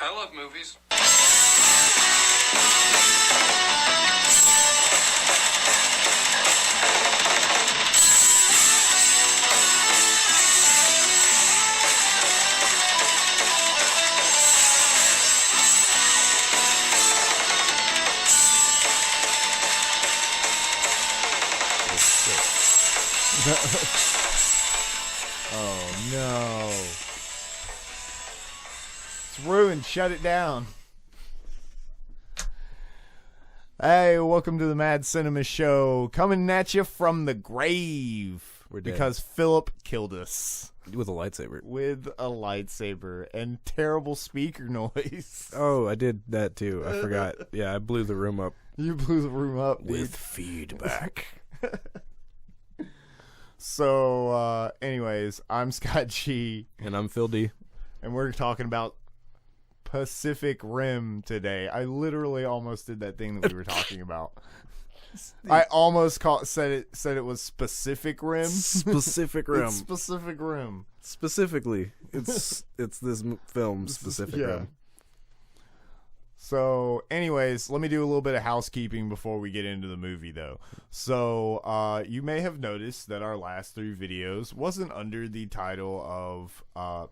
I love movies. Oh no. It's ruined. Shut it down. Hey, welcome to the Mad Cinema Show. Coming at you from the grave. We're dead. Because Philip killed us. With a lightsaber. With a lightsaber and terrible speaker noise. Oh, I did that too. I forgot. Yeah, I blew the room up. You blew the room up, dude. With feedback. So, anyways, I'm Scott G. And I'm Phil D. And we're talking about Pacific Rim today. I literally almost did that thing that we were talking about. I almost said it was Specific Rim. Specific Rim. It's Specific Rim. Specifically, it's this film, Specific Rim. So, anyways, let me do a little bit of housekeeping before we get into the movie, though. So, you may have noticed that our last 3 videos wasn't under the title of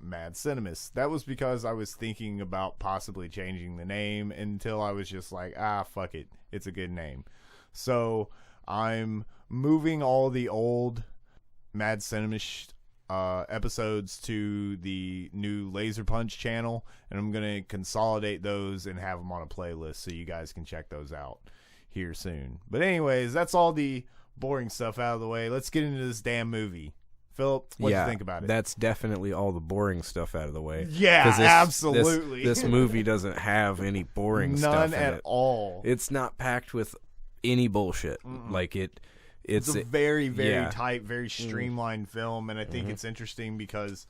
Mad Cinemists. That was because I was thinking about possibly changing the name until I was just like, fuck it. It's a good name. So, I'm moving all the old Mad Cinemist episodes to the new Laser Punch channel, and I'm going to consolidate those and have them on a playlist so you guys can check those out here soon. But anyways, that's all the boring stuff out of the way. Let's get into this damn movie. Philip, what do you think about it? That's definitely all the boring stuff out of the way. Yeah, absolutely. This movie doesn't have any boring stuff in None at all. It's not packed with any bullshit. Like It's a very, very tight, very streamlined film, and I think it's interesting because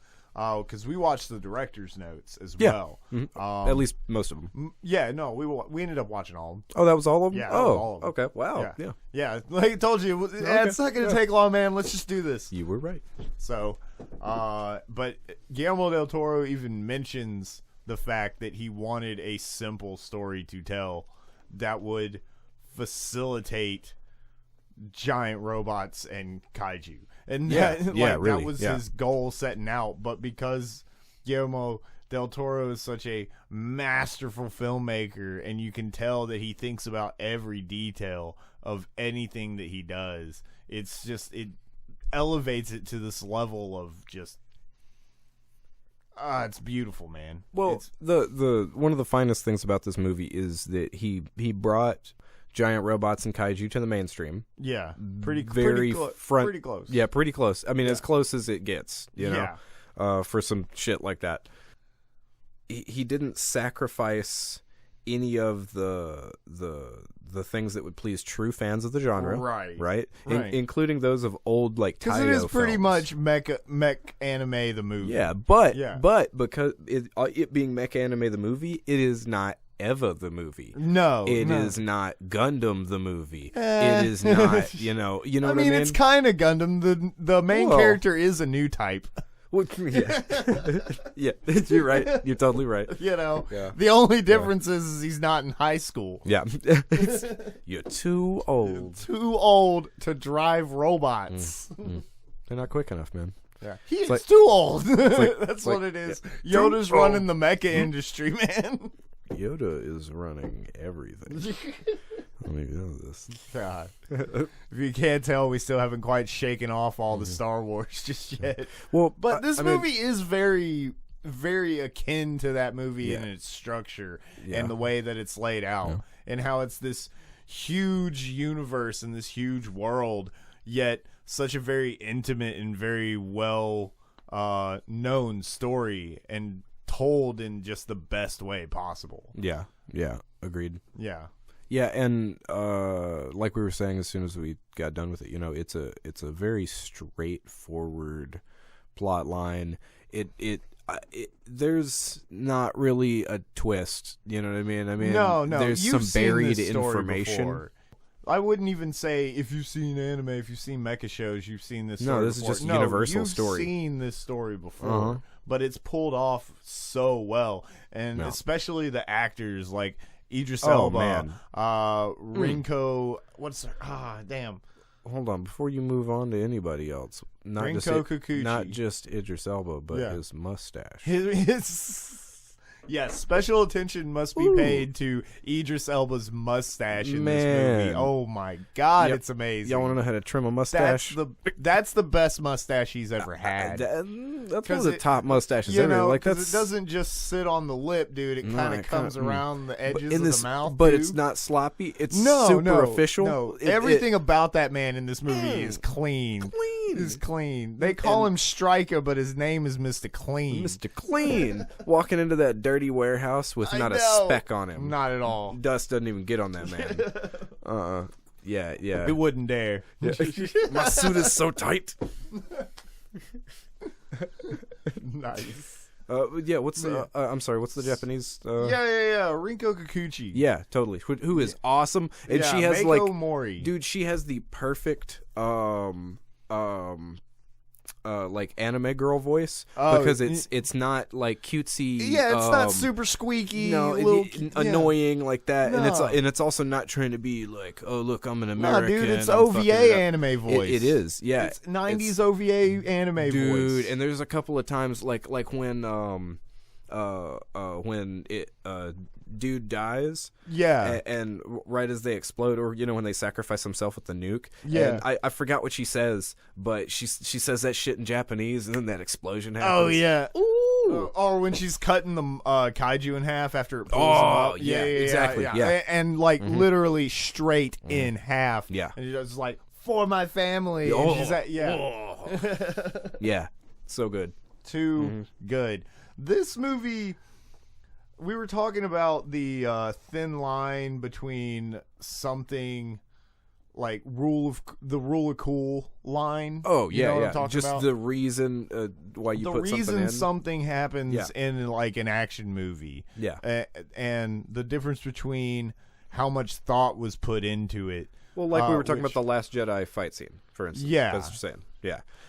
we watched the director's notes as well. At least most of them. Yeah, no, we ended up watching all of them. Oh, that was all of them? Yeah, that was all of them. Okay, wow. Yeah, like I told you, it's not going to take long, man. Let's just do this. You were right. So, but Guillermo del Toro even mentions the fact that he wanted a simple story to tell that would facilitate giant robots and kaiju, and that was his goal setting out. But because Guillermo del Toro is such a masterful filmmaker, and you can tell that he thinks about every detail of anything that he does, it elevates it to this level of just it's beautiful, man. Well, the one of the finest things about this movie is that he brought giant robots and kaiju to the mainstream. Yeah, pretty close. Yeah, pretty close. I mean, as close as it gets, you know, for some shit like that. He didn't sacrifice any of the things that would please true fans of the genre, right? Including those of old like Taio because it is pretty films. much mech anime the movie. But because it being mech anime the movie, it is not Eva the movie. No, it is not Gundam the movie. It is not, you know what I mean? It's kind of Gundam. The main character is a new type. Well, yeah, you're right. You're totally right. You know, the only difference is he's not in high school. Yeah, you're too old. Too old to drive robots. They're not quick enough, man. Yeah, he's too old. That's what it is. Yeah. Yoda's running the mecha industry, man. Yoda is running everything. Let me know this. God. If you can't tell, we still haven't quite shaken off all the Star Wars just yet. Well, but this movie is very, very akin to that movie in its structure and the way that it's laid out, and how it's this huge universe and this huge world, yet such a very intimate and very well known story, and told in just the best way possible. Yeah, agreed. Yeah, and like we were saying, as soon as we got done with it, you know, it's a very straightforward plot line. There's not really a twist. You know what I mean? No. There's You've some buried seen this story information. Before. I wouldn't even say if you've seen anime, if you've seen mecha shows, you've seen this story No, this before. is just a universal story. You've seen this story before, but it's pulled off so well, and especially the actors like Idris Elba, Rinko. Damn. Hold on, before you move on to anybody else, Rinko Kikuchi. Not just Idris Elba, but his mustache. Yes, special attention must be paid to Idris Elba's mustache in this movie. Oh my God, it's amazing. Y'all want to know how to trim a mustache? That's the best mustache he's ever had. That's one of the top mustaches ever. Like, it doesn't just sit on the lip, dude. It kind of comes around the edges of the mouth. But too. It's not sloppy. It's super official. No, everything about that man in this movie is clean. Is clean. They call him Stryker, but his name is Mr. Clean. Mr. Clean. Walking into that dirty warehouse with not a speck on him. Not at all. Dust doesn't even get on that man. Yeah. It wouldn't dare. Yeah. My suit is so tight. Nice. What's I'm sorry, what's the Japanese Rinko Kikuchi. Yeah, totally. Who is awesome. And she has Meiko Mori. Dude, she has the perfect like anime girl voice because it's not like cutesy. Yeah, it's not super squeaky. No, annoying like that, and it's also not trying to be like, oh look, I'm an American. No, dude, it's OVA anime voice. It is, yeah. It's 90s OVA anime voice, dude. And there's a couple of times like when dude dies, and right as they explode, or when they sacrifice himself with the nuke, and I forgot what she says, but she says that shit in Japanese, and then that explosion happens. Oh yeah. Ooh. Or when she's cutting the kaiju in half after it pulls him up. Yeah, exactly. Yeah. And like literally straight in half. Yeah. And she's like, for my family. And she's like, yeah. So good. Too good. This movie, we were talking about the thin line between something like the rule of cool line. Oh yeah, you know what I'm talking just about? The reason why you put something in. The reason something happens in like an action movie. Yeah, and the difference between how much thought was put into it. Well, like we were talking about the Last Jedi fight scene, for instance. Yeah, that's what you're saying.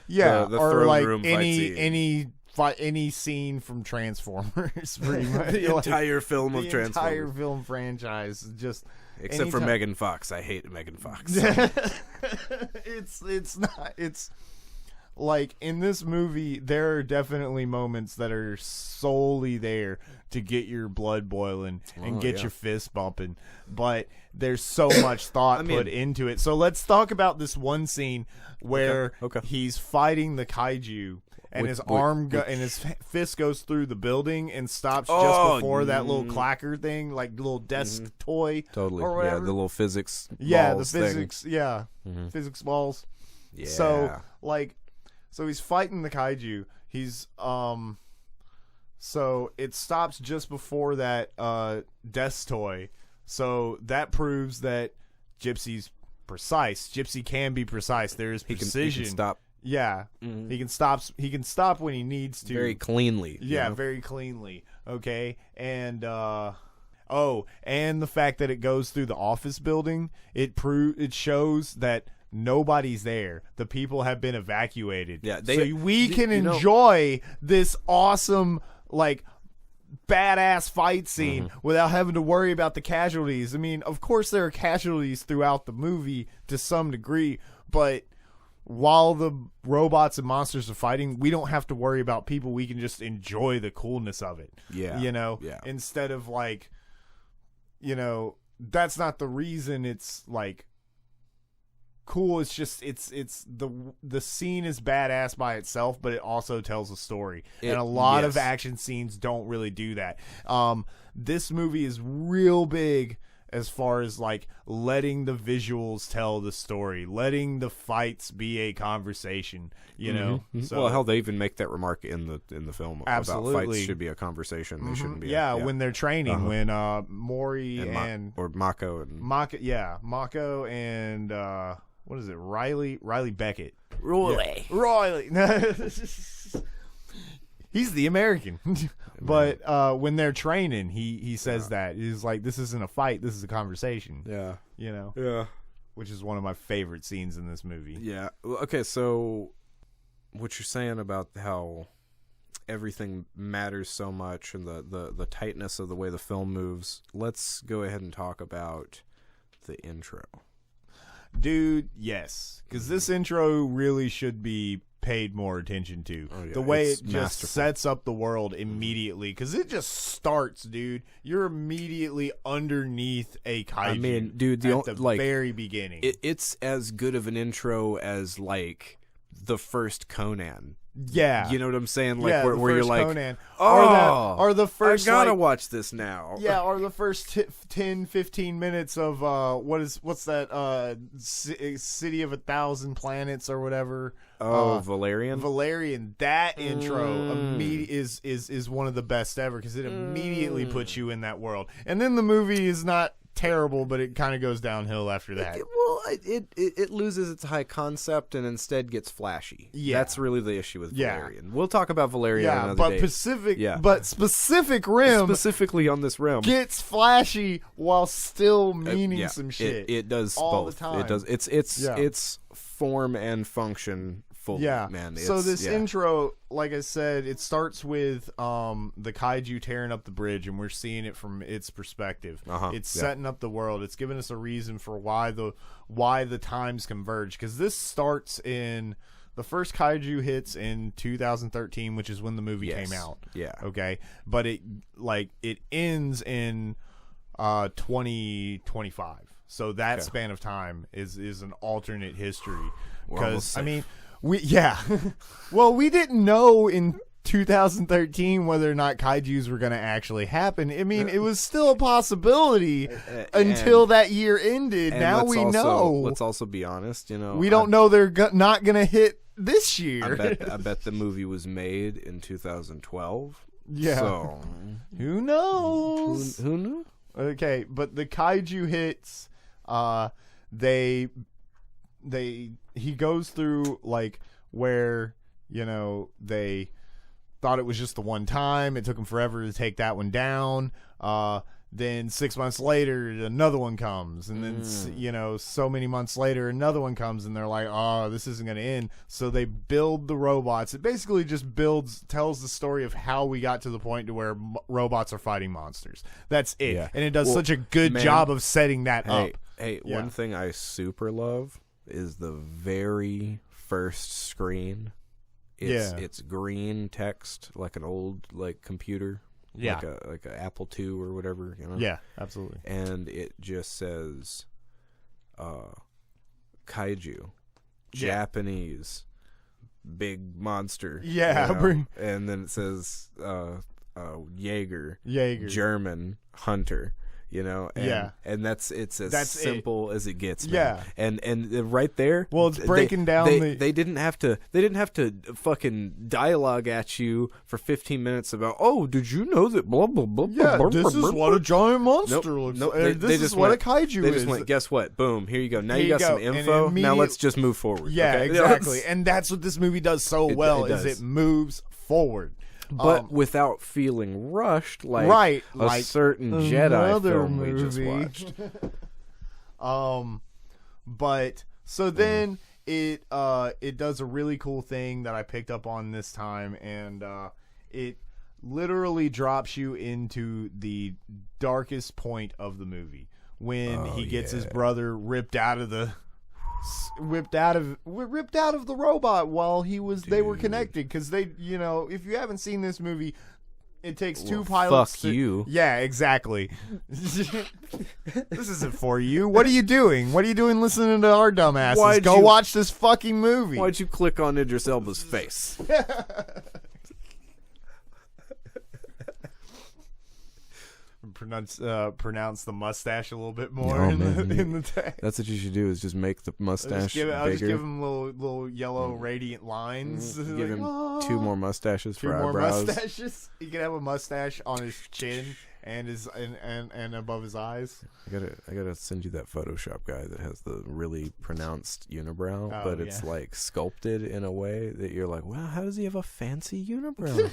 Yeah, the or throne like room fight scene. any scene from Transformers, pretty much. The entire film of Transformers. The entire film franchise, just except for Megan Fox. I hate Megan Fox. It's like in this movie, there are definitely moments that are solely there to get your blood boiling and get your fist bumping, but there's so much thought put into it. So let's talk about this one scene where he's fighting the kaiju. And his fist goes through the building and stops just before that little clacker thing, like little desk toy. Totally. Or whatever. Yeah, the little physics balls. Yeah, the physics. Thing. Yeah. Physics balls. Yeah. So he's fighting the kaiju. He's so it stops just before that desk toy. So that proves that Gypsy's precise. Gypsy can be precise. There is precision. He can stop. Yeah, he can stop. He can stop when he needs to. Very cleanly. Yeah, very cleanly. Okay, and and the fact that it goes through the office building, it shows that nobody's there. The people have been evacuated. Yeah, so we can enjoy this awesome badass fight scene without having to worry about the casualties. I mean, of course there are casualties throughout the movie to some degree, but while the robots and monsters are fighting, we don't have to worry about people. We can just enjoy the coolness of it. Yeah. Instead of that's not the reason it's cool. It's just it's the scene is badass by itself, but it also tells a story. And a lot of action scenes don't really do that. This movie is real big as far as letting the visuals tell the story, letting the fights be a conversation, So, well, hell, they even make that remark in the film absolutely. About fights should be a conversation. They shouldn't be. When they're training, when Mori or Mako and Mako and what is it? Riley Beckett. Riley. He's the American. But when they're training, he says that. He's like, this isn't a fight, this is a conversation. Yeah. Yeah. Which is one of my favorite scenes in this movie. Yeah. Okay, so what you're saying about how everything matters so much and the tightness of the way the film moves, let's go ahead and talk about the intro. Dude, yes. Because this intro really should be paid more attention to. Oh, yeah. The way It's it just masterful. sets up the world immediately. Because it just starts, dude. You're immediately underneath a kaiju. I mean, dude, at the very beginning. It's as good of an intro as, like, the first Conan. Yeah. You know what I'm saying? Like, yeah, where you're like, Conan. oh, or the first, I gotta like, watch this now. Yeah, or the first 10, 15 minutes of what's that City of 1,000 Planets or whatever. Valerian. Valerian. That intro is one of the best ever because it immediately puts you in that world. And then the movie is not terrible, but it kind of goes downhill after that. It loses its high concept and instead gets flashy. Yeah. That's really the issue with Valerian. We'll talk about Valerian another but day. but Pacific Rim Specifically on this rim gets flashy while still meaning some shit. It does all both. the time. It does. It's form and function fully. Yeah, man. So this intro, like I said, it starts with the kaiju tearing up the bridge, and we're seeing it from its perspective. It's setting up the world. It's giving us a reason for why the times converge. Because this starts in the first kaiju hits in 2013, which is when the movie came out. Yeah. Okay, but it ends in 2025. So that span of time is an alternate history. Because I mean. Well, we didn't know in 2013 whether or not kaijus were going to actually happen. I mean, it was still a possibility until that year ended. Now we know. Let's also be honest. You know, we don't know they're not going to hit this year. I bet the movie was made in 2012. Yeah. So who knows? Who knew? Okay, but the kaiju hits. He goes through like where, you know, they thought it was just the one time. It took them forever to take that one down. Then 6 months later, another one comes, and then you know, so many months later, another one comes, and they're like, "Oh, this isn't going to end." So they build the robots. It basically just tells the story of how we got to the point to where robots are fighting monsters. That's it, and it does such a good job of setting that up. Hey, one thing I super love is the very first screen. It's green text, like an old computer. Yeah, like a Apple II or whatever, you know. Yeah, absolutely. And it just says, kaiju, Japanese, big monster. Yeah, you know? And then it says, Jaeger, German hunter. You know, and it's as simple as it gets, man. And right there, well, it's breaking down. They didn't have to fucking dialogue at you for 15 minutes about, oh, did you know that blah blah blah. Yeah, blah, this blah, is blah, what a giant monster looks like. This is what a kaiju They is. just went, guess what? Boom, here you go. Now you got some And info. Now let's just move forward. Yeah, okay? exactly. And that's what this movie does so well. It moves forward. But without feeling rushed, like a certain Jedi film we just watched. But so then it does a really cool thing that I picked up on this time, and it literally drops you into the darkest point of the movie when he gets his brother ripped out of the robot while they were connected, because they, you know, if you haven't seen this movie, it takes two pilots. Fuck you. Yeah, exactly. This isn't for you. What are you doing? What are you doing listening to our dumbasses? Go watch this fucking movie. Why'd you click on Idris Elba's face? Pronounce the mustache a little bit more in the text. That's what you should do, is just make the mustache bigger. I'll just give him little yellow radiant lines. Give him two more mustaches for eyebrows. 2 more mustaches. He can have a mustache on his chin and his and above his eyes. I gotta send you that Photoshop guy that has the really pronounced unibrow, but it's like sculpted in a way that you're like, wow, how does he have a fancy unibrow?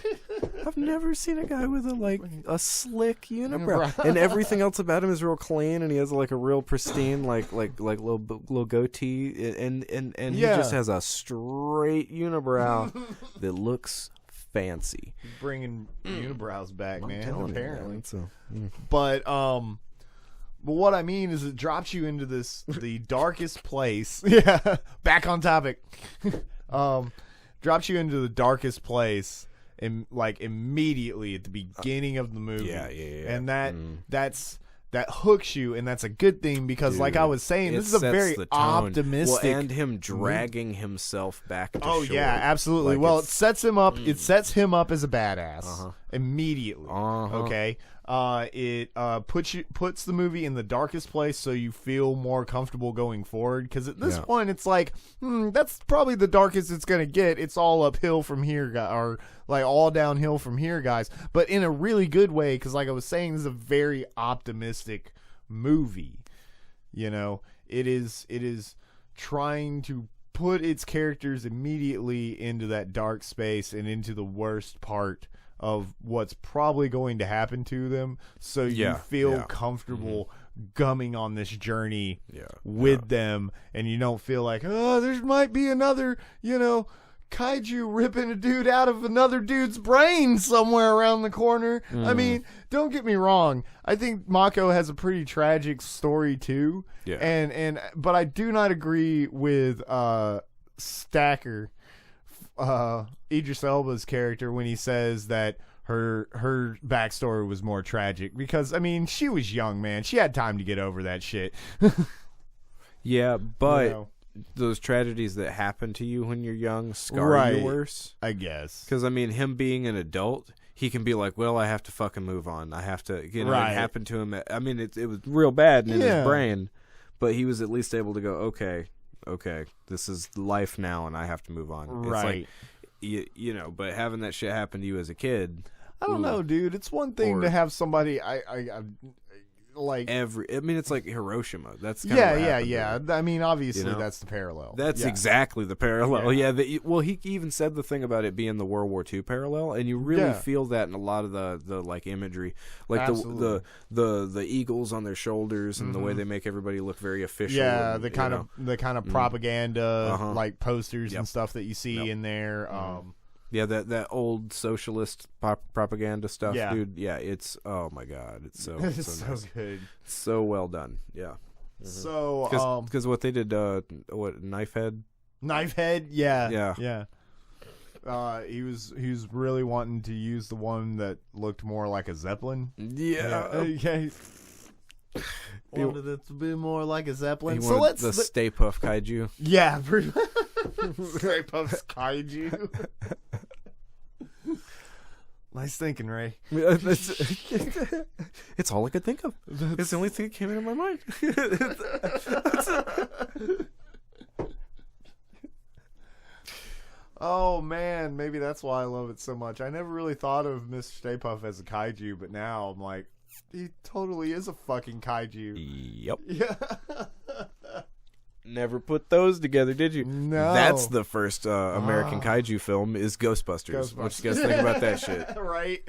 I've never seen a guy with a slick unibrow, and everything else about him is real clean, and he has like a real pristine like little goatee, and he just has a straight unibrow that looks fancy. Bringing unibrows back, man. Apparently, man, but what I mean is, it drops you into the darkest place. Yeah, back on topic. Drops you into the darkest place, and like immediately at the beginning of the movie. Yeah. And that hooks you, and that's a good thing because, Dude, like I was saying, this is a very optimistic. Well, and him dragging himself back to shore. Yeah, absolutely. Like, well, it sets him up. It sets him up as a badass immediately. Okay. It puts the movie in the darkest place, so you feel more comfortable going forward. Because at this point, it's like, that's probably the darkest it's gonna get. It's all uphill from here, or like all downhill from here, guys. But in a really good way, because like I was saying, this is a very optimistic movie. You know, it is trying to put its characters immediately into that dark space and into the worst part of what's probably going to happen to them, so you feel comfortable gumming on this journey with them, and you don't feel like, oh, there might be another, kaiju ripping a dude out of another dude's brain somewhere around the corner. I mean, don't get me wrong, I think Mako has a pretty tragic story too, but I do not agree with Stacker, Idris Elba's character, when he says that her backstory was more tragic, because I mean, she was young, man. She had time to get over that shit. Yeah, but those tragedies that happen to you when you're young scar you worse, I guess. Because I mean, him being an adult, he can be like, well, I have to fucking move on. I have to, it happened to him. I mean, it was real bad in his brain, but he was at least able to go, okay, this is life now, and I have to move on. Right. It's like, but having that shit happen to you as a kid, I don't know, dude. It's one thing to have somebody I like it's like Hiroshima. That's kind of I mean, obviously that's the parallel. That's exactly the parallel. Yeah. He even said the thing about it being the World War II parallel, and you really feel that in a lot of the like imagery, like the eagles on their shoulders and the way they make everybody look very official. Yeah, and, the kind of propaganda like posters and stuff that you see in there. Yeah, that old socialist propaganda stuff, dude. Yeah, it's, oh my god, it's so it's nice. so good, so well done. Yeah. So because what they did, Knifehead, yeah. He was really wanting to use the one that looked more like a Zeppelin. Okay. Wanted it to be more like a Zeppelin. So let's the Stay Puft Kaiju. Yeah, Stay Puft Kaiju. Nice thinking, Ray. It's all I could think of. It's the only thing that came into my mind. Oh man, maybe that's why I love it so much. I never really thought of Mr. Stay Puft as a kaiju, but now I'm like, he totally is a fucking kaiju. Yep. Yeah. Never put those together, did you? No. That's the first American kaiju film is Ghostbusters. What you guys think about that shit? Right.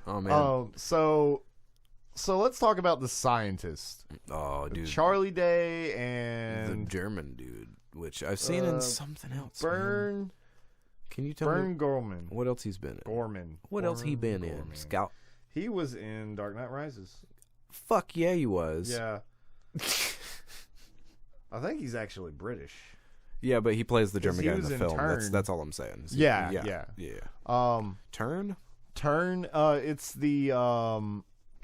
Oh man. So let's talk about the scientist. Oh, dude. Charlie Day and the German dude, which I've seen in something else. Bern. Can you tell me Gorman? What else he's been in? Gorman. What else he been in? Scout. He was in Dark Knight Rises. Fuck yeah, he was. Yeah. I think he's actually British. Yeah, but he plays the German guy in the film. Turn. That's all I'm saying. Yeah. Turn. It's the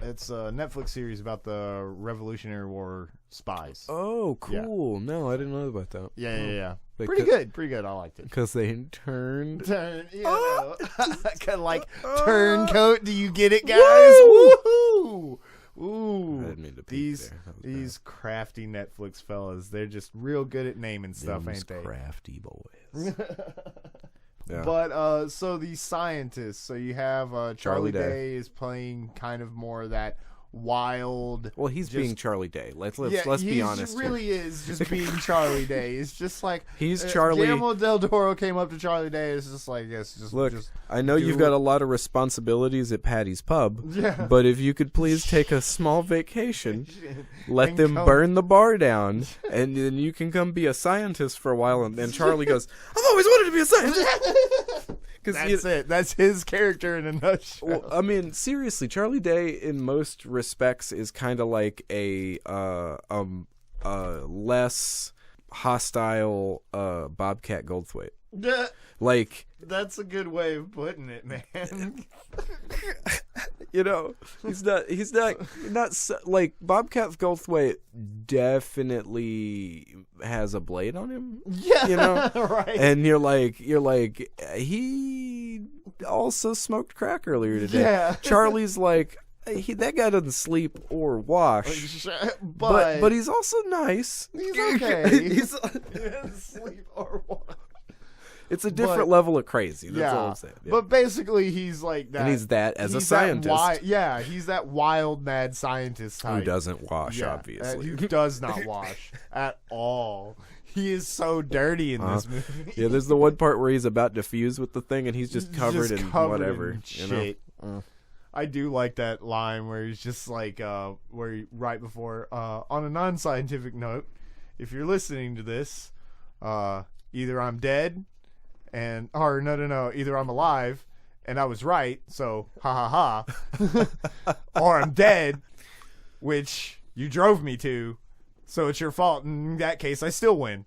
it's a Netflix series about the Revolutionary War spies. Oh, cool. Yeah. No, I didn't know about that. Yeah. Pretty good. I liked it. Because they turned. Kind of like turncoat. Do you get it, guys? Woohoo! Ooh, I didn't mean to peek these crafty Netflix fellas, they're just real good at naming stuff, ain't they? Crafty boys. Yeah. But so these scientists, so you have Charlie Day is playing kind of more that wild. Well, he's being Charlie Day. Let's be honest. He really is just being Charlie Day. It's just like he's Charlie. Guillermo del Toro came up to Charlie Day. It's just like, look. I know you've got a lot of responsibilities at Patty's Pub. Yeah. But if you could please take a small vacation, let them burn the bar down, and then you can come be a scientist for a while. And then Charlie goes, "I've always wanted to be a scientist." That's it. That's his character in a nutshell. Well, I mean, seriously, Charlie Day in most respects is kind of like a less hostile Bobcat Goldthwait. Like, that's a good way of putting it, man. You know, he's not so, like Bobcat Goldthwait definitely has a blade on him. Yeah, you know, right. And you're like he also smoked crack earlier today. Yeah. Charlie's like, that guy doesn't sleep or wash, but he's also nice. He's okay. He doesn't sleep or wash. It's a different level of crazy. That's all I'm saying. Yeah. But basically, he's like that. And he's that as a scientist. He's that wild, mad scientist type. Who doesn't wash, obviously. Who does not wash at all. He is so dirty in this movie. Yeah, there's the one part where he's about to fuse with the thing, and he's just covered in whatever. Shit. You know? I do like that line where he's just like, right before, on a non-scientific note, if you're listening to this, either I'm dead, either I'm alive and I was right, so ha ha ha, or I'm dead, which you drove me to, so it's your fault. In that case, I still win.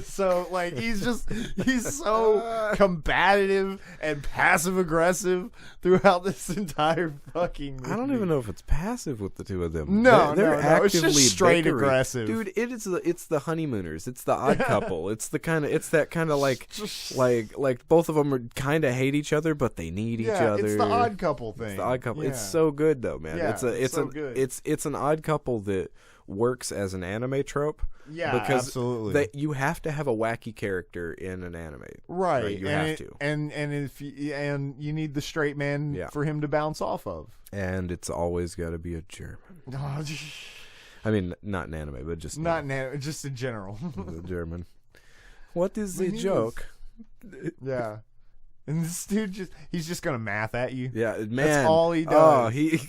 So like he's so combative and passive aggressive throughout this entire fucking movie. I don't even know if it's passive with the two of them. No, they're actively it's just straight bickering. Aggressive, dude. It's the honeymooners. It's the odd couple. It's that kind of like both of them are kind of hate each other, but they need each other. It's the odd couple thing. It's the odd couple. Yeah. It's so good though, man. Yeah, it's an odd couple that works as an anime trope. Yeah, because absolutely. You have to have a wacky character in an anime, right? You have to, and you need the straight man for him to bounce off of. And it's always got to be a German. I mean, not an anime, but just just in general. The German. What is the joke? Yeah. And this dude he's just gonna math at you. Yeah, man. That's all he does. Oh, he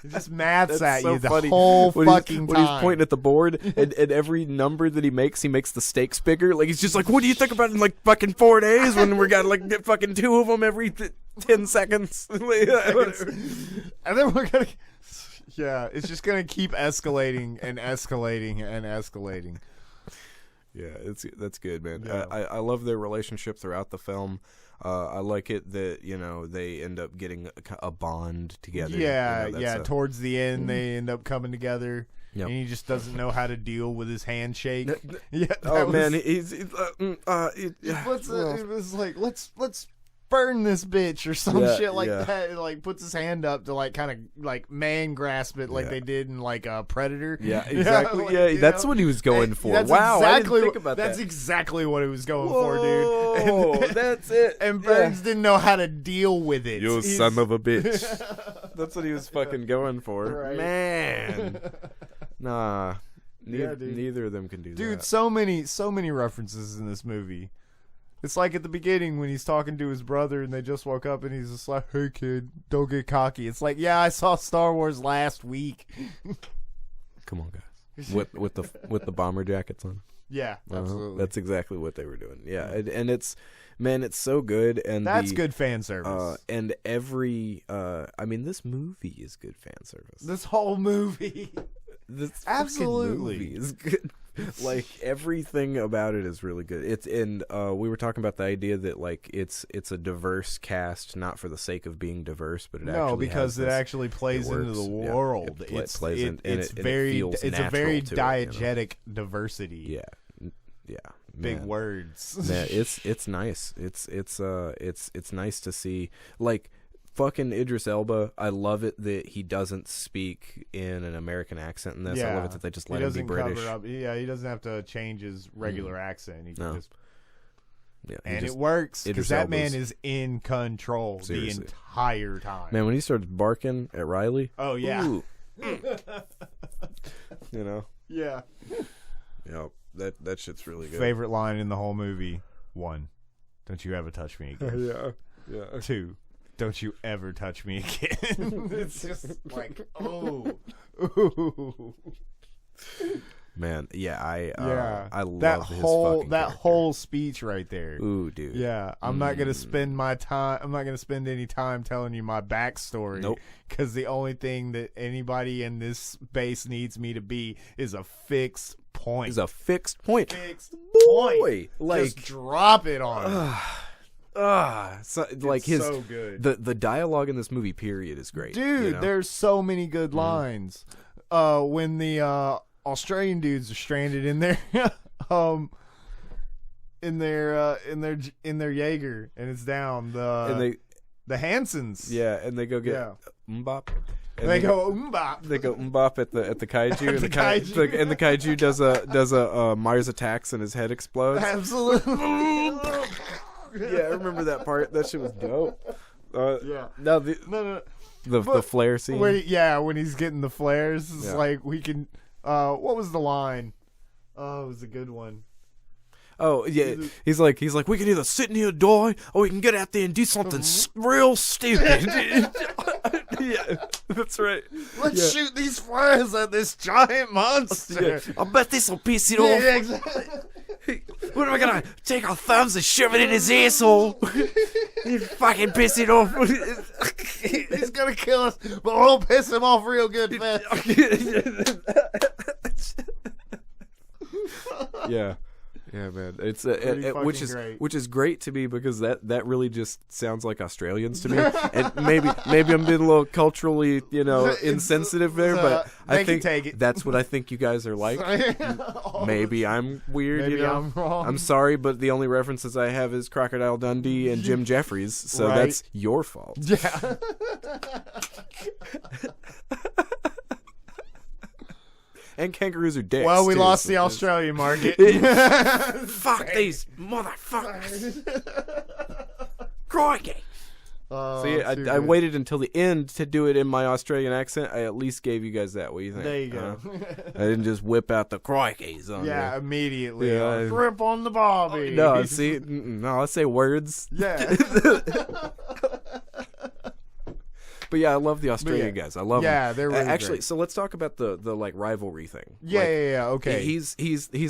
just maths at so you the funny. whole fucking time. When he's pointing at the board, and every number that he makes the stakes bigger. Like, he's just like, what do you think about in like fucking 4 days when we got like get fucking 2 of them every 10 seconds? And then we're gonna, it's just gonna keep escalating and escalating and escalating. Yeah, that's good, man. Yeah. I love their relationship throughout the film. I like it that, you know, they end up getting a bond together. Yeah, towards the end, they end up coming together. Yep. And he just doesn't know how to deal with his handshake. Man, it was like, let's burn this bitch or some shit like that. And, like, puts his hand up to like kind of like man grasp it like they did in like Predator. Yeah, exactly. That's what he was going for. Wow, exactly, I didn't think about that. That's exactly what he was going for, dude. And that's it. And Burns didn't know how to deal with it. You son of a bitch. That's what he was fucking going for. Right. Man. Nah. Neither of them can do that. Dude, so many references in this movie. It's like at the beginning when he's talking to his brother and they just woke up and he's just like, hey kid, don't get cocky. It's like, yeah, I saw Star Wars last week. Come on, guys. With the bomber jackets on. Yeah, absolutely. That's exactly what they were doing. Yeah, and it's so good, and that's good fan service. And every this movie is good fan service. This whole movie. This absolutely movie is good. Like, everything about it is really good. We were talking about the idea that like it's a diverse cast, not for the sake of being diverse, but because it actually plays into the world. Yeah, it plays in, it's a very diegetic diversity. Yeah. Big words. Man, it's nice. It's nice to see, like, fucking Idris Elba. I love it that he doesn't speak in an American accent in this. I love it that they just let him be British. He doesn't have to change his regular accent. He can just... Yeah, it works because that man is in control the entire time. Man, when he started barking at Riley, oh yeah, you know, yeah, that shit's really good. Favorite line in the whole movie: 1, don't you ever touch me again. Yeah. 2, don't you ever touch me again. It's just like, ooh. Man, yeah, I love that his whole fucking that character. whole speech right there. Ooh, dude. Yeah, I'm not gonna spend my time. I'm not gonna spend any time telling you my backstory. Nope. Because the only thing that anybody in this base needs me to be is a fixed point. Is a fixed point. Fixed Boy, point. like just drop it on. so, like his so good. the dialogue in this movie period is great, Dude, you know? there's so many good lines. When the Australian dudes are stranded in there, in their Jaeger, and it's down the Hansons. Yeah, and they go get Mbop. And They go Mbop. They go Mbop at the kaiju, and the kaiju. and the kaiju does a Mars attacks and his head explodes. Absolutely. Yeah, I remember that part. That shit was dope. Yeah. No, But the flare scene. When he's getting the flares, it's Yeah. like we can. What was the line? Oh, it was a good one. Oh yeah, he's like we can either sit in here and die, or we can get out there and do something real stupid. Yeah, that's right. Let's shoot these flares at this giant monster. Yeah. I bet this will piss it Yeah, off. exactly. What am I gonna take our thumbs and shove it in his asshole? You fucking piss it off. He's gonna kill us, but we'll piss him off real good fast. Yeah. Yeah, man. It's great. which is great to me because that really just sounds like Australians to me. And maybe I'm being a little culturally, insensitive there, but I think take it. that's what I think you guys are like. Maybe I'm weird, Maybe I'm wrong. I'm sorry, but the only references I have is Crocodile Dundee and Jim Jeffries, so Right. that's your fault. Yeah. And kangaroos are dicks. Well, we too, lost so the that's- Australian market. Fuck these motherfuckers. Crikey. See, I waited until the end to do it in my Australian accent. I at least gave you guys that. What do you think? There you go. I didn't just whip out the crikeys on Yeah, you. immediately. Yeah, Grip on the bobby. No, see, no, let's say words. Yeah. But yeah, I love the Australian guys. I love them. Yeah, they're really actually. great. So let's talk about the like rivalry thing. Yeah, Like, yeah. Okay. He's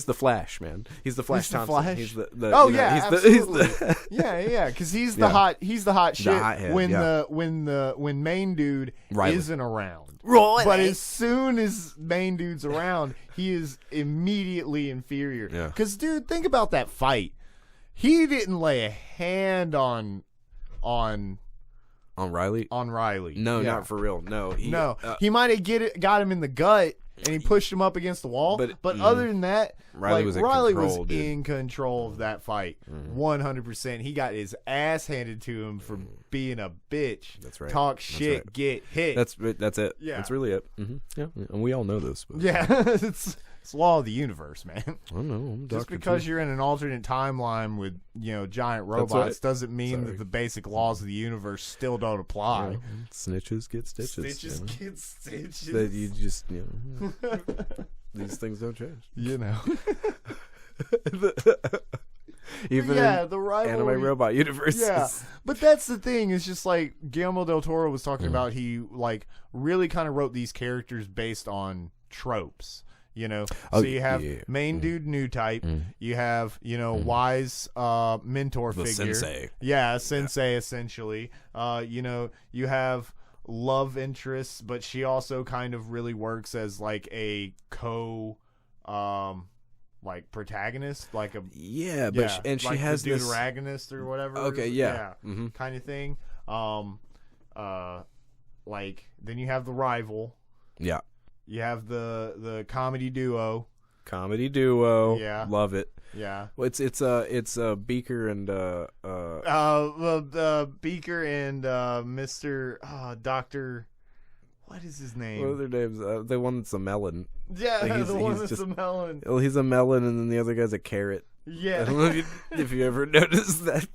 the Flash, man. He's the Flash He's the Thompson. Flash? He's the Oh you know, yeah, he's absolutely. the yeah, because he's the Yeah. hot. He's the hot shit hothead, when yeah. when main dude Riley. isn't around. Right. But as soon as main dude's around, he is immediately inferior. Yeah. Because dude, think about that fight. He didn't lay a hand on Riley. Riley. No, Yeah. not for real. No, He might have got him in the gut and he pushed him up against the wall. But other than that, Riley was in Riley control, was dude. in control of that fight, 100%. He got his ass handed to him for being a bitch. That's right. Talk That's shit, right. get hit. That's it. Yeah. That's really it. Yeah, and we all know this. But yeah, it's law of the universe, man. I don't know. I'm Just Dr. because Tooth. you're in an alternate timeline with giant robots right. doesn't mean Sorry. that the basic laws of the universe still don't apply. Yeah, snitches get stitches. Stitches you know? get stitches. That you just these things don't change. Even yeah, in the rivalry. anime robot universes. Yeah, but that's the thing. It's just like Guillermo del Toro was talking about. He like really kind of wrote these characters based on tropes. So you have main dude, new type. You have wise mentor The figure. sensei. Yeah, sensei essentially. You have love interest, but she also kind of really works as like a like protagonist, like a and she like has the this deuteragonist or whatever. Okay, yeah. Mm-hmm. Kind of thing. Like then you have the rival. Yeah. You have the comedy duo. Comedy duo. Yeah. Love it. Yeah. Well, it's Beaker and Beaker and Mr. Dr. What is his name? what are their names? The one that's a melon. Yeah, He's- the one he's that's just- a melon. Well, he's a melon, and then the other guy's a carrot. I Yeah. don't know if you ever noticed that.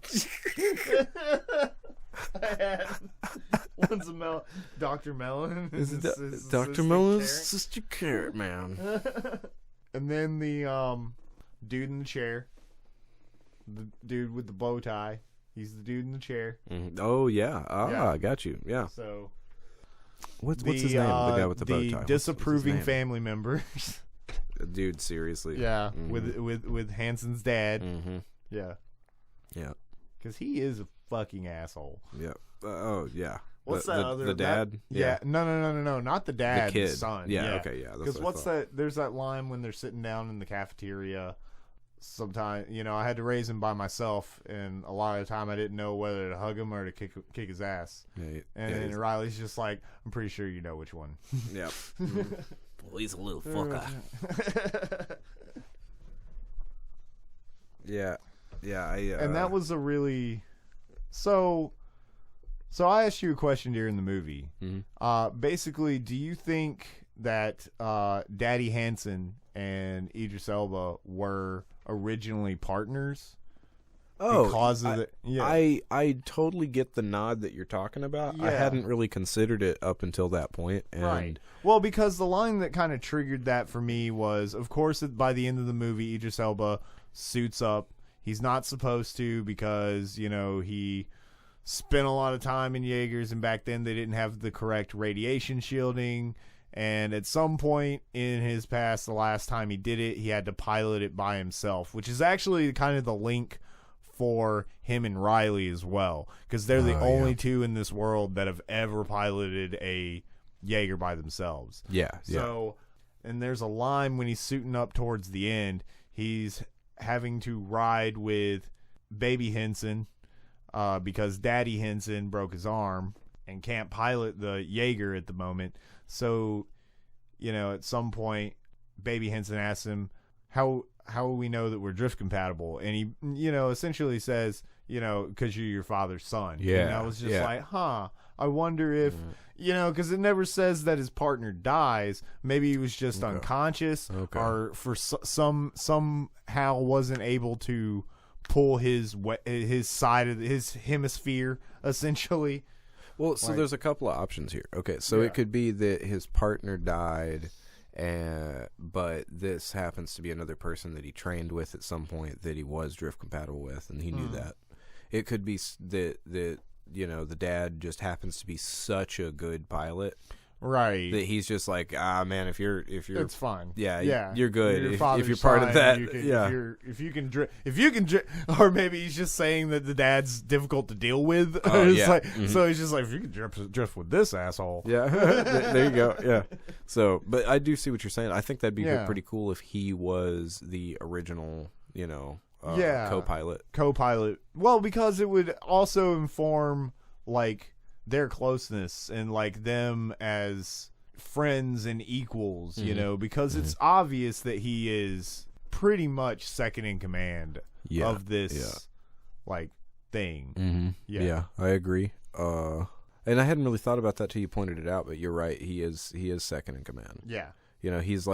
One's a melon. Dr. Melon. Is it His Dr. assistant Melon's Carrot. sister carrot man? And then the dude in the chair. The dude with the bow tie. He's the dude in the chair. Mhm. Oh yeah. Yeah. I got you. Yeah. So What's his name? The guy with the bow tie. The What's his disapproving name? family members. dude, seriously. Yeah, with Hansen's dad. Mm-hmm. Yeah. Yeah. Because he is a fucking asshole. Yeah. Oh, yeah. What's that other... The dad? Yeah. No. Not the dad. The kid. The son. Yeah, okay, yeah. Because what's that... There's that line when they're sitting down in the cafeteria. Sometimes, I had to raise him by myself, and a lot of the time I didn't know whether to hug him or to kick his ass. Yeah, and Riley's just like, I'm pretty sure you know which one. Yeah. Well, he's a little fucker. Yeah. Yeah, and that was a really... So I asked you a question during the movie. Mm-hmm. Basically, do you think that Daddy Hansen and Idris Elba were originally partners? Because of I totally get the nod that you're talking about. I hadn't really considered it up until that point. And right. Well, because the line that kind of triggered that for me was, of course, by the end of the movie, Idris Elba suits up. He's not supposed to because, he spent a lot of time in Jaegers, and back then they didn't have the correct radiation shielding. And at some point in his past, the last time he did it, he had to pilot it by himself, which is actually kind of the link for him and Riley as well, because they're the only two in this world that have ever piloted a Jaeger by themselves. Yeah. So, and there's a line when he's suiting up towards the end, he's having to ride with baby Henson because Daddy Henson broke his arm and can't pilot the Jaeger at the moment. So, at some point, baby Henson asks him, how will we know that we're drift compatible? And he, essentially says, because you're your father's son. Yeah. And I was just like, I wonder if, because it never says that his partner dies. Maybe he was just unconscious or for somehow wasn't able to pull his side of his hemisphere, essentially. Well, so there's a couple of options here. Okay, so it could be that his partner died, but this happens to be another person that he trained with at some point that he was drift compatible with, and he knew that. It could be that the dad just happens to be such a good pilot, right? That he's just like, man, if you're, it's fine. Yeah, you're good. If you're part son, of that, if you can drift, or maybe he's just saying that the dad's difficult to deal with. So he's just like, if you can drift with this asshole, there you go. Yeah. So, but I do see what you're saying. I think that'd be pretty cool if he was the original, co-pilot. Well, because it would also inform their closeness and them as friends and equals, because it's obvious that he is pretty much second in command of this thing. Mm-hmm. Yeah, I agree. And I hadn't really thought about that till you pointed it out, but you're right. He is second in command. Yeah. He's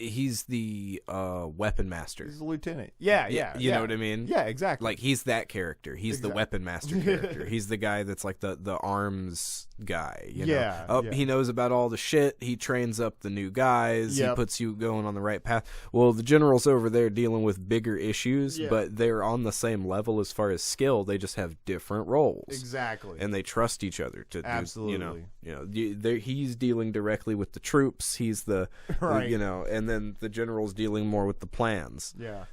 he's the weapon master. He's the lieutenant. Yeah. You know what I mean? Yeah, exactly. He's that character. He's the weapon master character. He's the guy that's the arms guy. He knows about all the shit. He trains up the new guys. He puts you going on the right path. Well, the general's over there dealing with bigger issues, but they're on the same level as far as skill. They just have different roles. Exactly. And they trust each other to absolutely. He's dealing directly with the troops. He's the right. And then the general's dealing more with the plans. Yeah.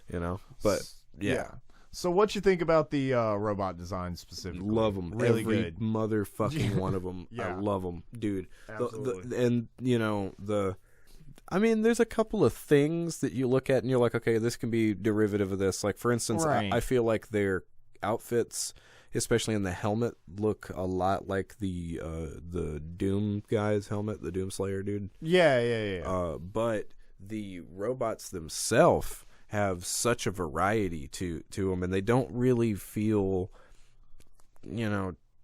But yeah. So what you think about the robot design specifically? Love them. Really Every good. Motherfucking one of them. Yeah. I love them, dude. Absolutely. I mean, there's a couple of things that you look at and you're like, okay, this can be derivative of this. Like, for instance, right. I feel like their outfits, especially in the helmet, look a lot like the Doom guy's helmet, the Doom Slayer dude. Yeah. But the robots themselves have such a variety to them, and they don't really feel,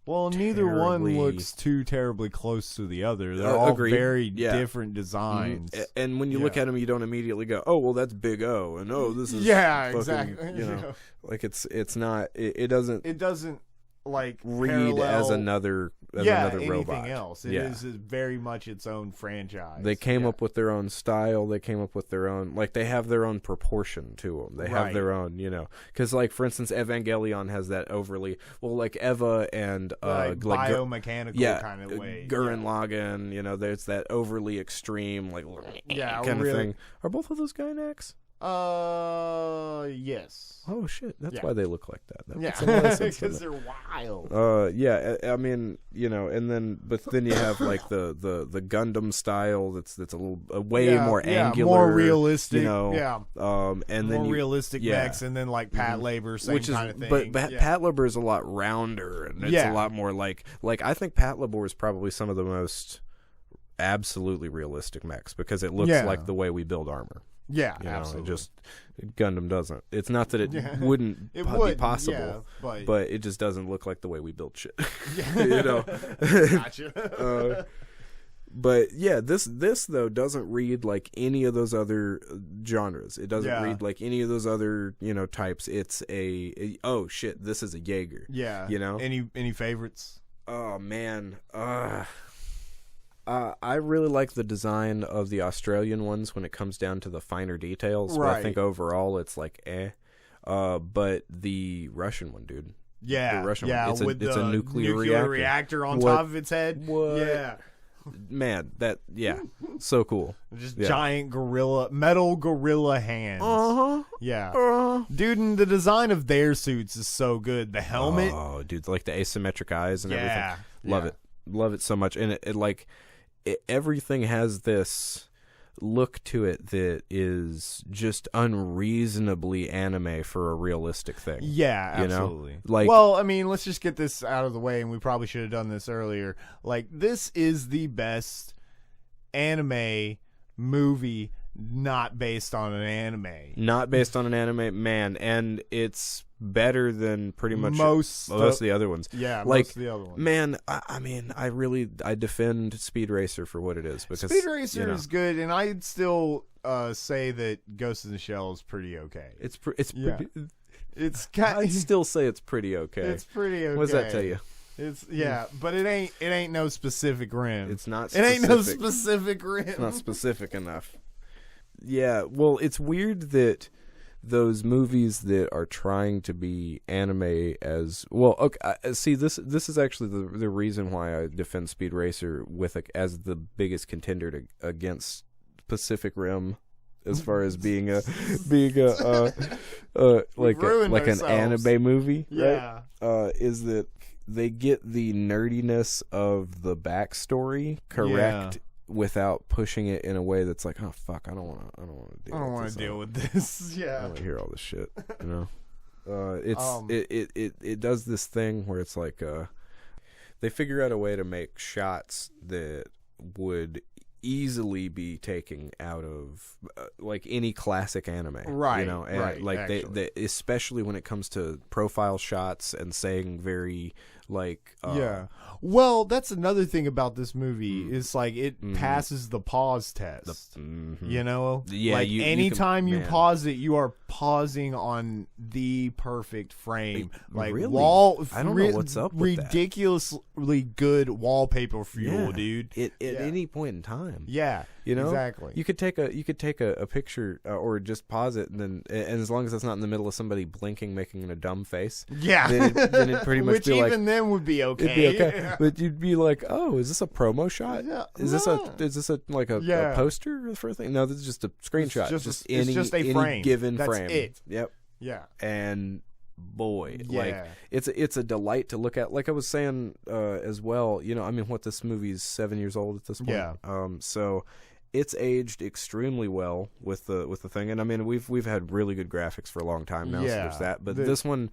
well, neither one looks too terribly close to the other. They're all very different designs. Mm-hmm. And when you look at them, you don't immediately go, "Oh, well, that's Big O," and "Oh, this is exactly." like it's not. It doesn't. It doesn't. like read parallel, as another anything robot else. It is very much its own franchise. They came up with their own style. They came up with their own, like, they have their own proportion to them. They have their own, because, like, for instance, Evangelion has that overly, well, like Eva and like biomechanical kind of way. Gurren Lagann, there's that overly extreme, like, kind of thing. Are both of those Gynax? Yes. Oh shit, that's why they look like that. Because they're wild. I mean, and then you have like the Gundam style that's a little way more angular, more realistic, and then more realistic mechs, and then like Patlabor, same kind of thing. But Patlabor is a lot rounder, and it's a lot more like I think Patlabor is probably some of the most absolutely realistic mechs because it looks like the way we build armor. Yeah, absolutely. Gundam doesn't. It's not that it wouldn't be possible, but it just doesn't look like the way we build shit. Gotcha. But yeah, this though doesn't read like any of those other genres. It doesn't read like any of those other types. It's oh shit, this is a Jaeger. Yeah. Any favorites? Oh man. I really like the design of the Australian ones when it comes down to the finer details. Right. But I think overall it's like but the Russian one, dude. Yeah. The Russian one. It's a nuclear reactor on top of its head. What? Yeah. Man, so cool. Just giant metal gorilla hands. Yeah. Dude, and the design of their suits is so good. The helmet. Oh, dude, like the asymmetric eyes and everything. Love it. Love it so much. And it like... everything has this look to it that is just unreasonably anime for a realistic thing. Yeah, absolutely. Like, well, I mean, let's just get this out of the way, and we probably should have done this earlier. Like, this is the best anime movie not based on an anime. Not based on an anime, man, and it's better than pretty much most of the other ones. Yeah, like, most of the other ones. Man, I mean, I defend Speed Racer for what it is because Speed Racer is good, and I'd still say that Ghost in the Shell is pretty okay. I'd still say it's pretty okay. It's pretty okay. What does that tell you? It's but it ain't no specific rim. It's not. It ain't no specific rim. It's not specific enough. Yeah, well, it's weird that those movies that are trying to be anime as well. Okay, see, this is actually the reason why I defend Speed Racer as the biggest contender against Pacific Rim, as far as being an anime movie. Yeah, right? Is that they get the nerdiness of the backstory correct. Yeah. Without pushing it in a way that's like, oh fuck, I don't want to deal with this. Yeah, I don't want to hear all this shit. It does this thing where it's like they figure out a way to make shots that would easily be taken out of like any classic anime, right? And right, like they especially when it comes to profile shots and saying very like well, that's another thing about this movie is like it passes the pause test. Yeah, like anytime you pause it, you are pausing on the perfect frame. Like really? I don't know what's up with ridiculously good wallpaper fuel, dude. At any point in time. Yeah. Exactly. You could take a picture or just pause it, and as long as it's not in the middle of somebody blinking, making a dumb face, then it'd pretty much which be like, even then would be okay. It'd be okay. Yeah. But you'd be like, oh, is this a promo shot? Yeah. Is this a poster for a thing? No, this is just a screenshot. It's just a frame. Given That's frame. It. Yep. Yeah. And boy, like it's a delight to look at. Like I was saying as well, I mean, this movie's 7 years old at this point. Yeah. So it's aged extremely well with the thing, and I mean we've had really good graphics for a long time now. So there's that, but this one